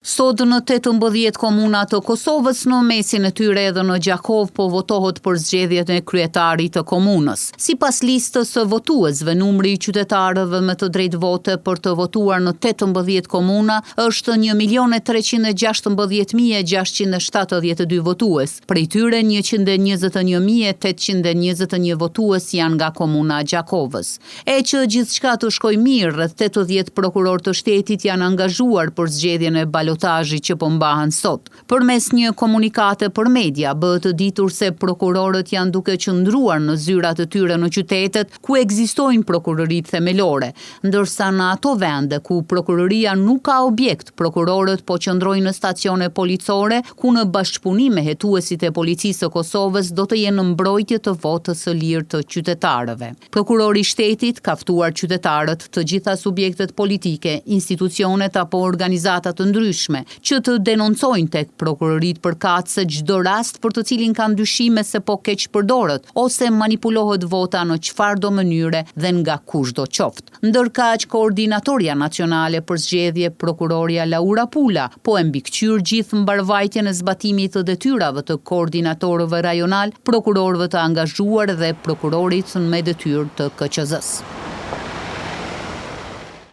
Sot në 18 komuna të Kosovës, në mesin e tyre edhe në Gjakov, po votohet për zgjedhjet e kryetarit të komunës. Sipas listës së votuesve, numri i qytetarëve me të drejtë vote për të votuar në 18 komuna është 1.316.672 votues. Prej tyre 121.821 votues janë nga komuna e Gjakovës. E që gjithçka të shkojë mirë, rreth 80 prokuror të shtetit janë angazhuar për zgjedhjen e që po mbahen sot. Përmes një komunikate për media, bëhet të ditur se prokurorët janë duke qëndruar në zyrat e tyre në qytetet ku ekzistojnë prokuroritë themelore, ndërsa në ato vende ku prokuroria nuk ka objekt, prokurorët po qëndrojnë në stacione policore ku në bashkëpunim me hetuesit e policisë së Kosovës do të jenë në mbrojtje të votës së lirë të qytetarëve. Prokurori i shtetit ka ftuar qytetarët të gjitha subjektet politike, institucionet apo organizata të ndryshme që të denoncojnë tek prokurorit përkatëse çdo rast për të cilin kanë dyshime se po keq përdoret ose manipulohet vota në çfarëdo mënyre dhe nga kushdo qoftë. Ndërkaq, koordinatoria nacionale për zgjedhje, prokuroria Laura Pula, po e mbikëqyr gjithë mbarvajtjen e zbatimit të detyrave të koordinatorëve rajonal, prokurorëve të angazhuar dhe prokurorit me detyrë të KQZ-s.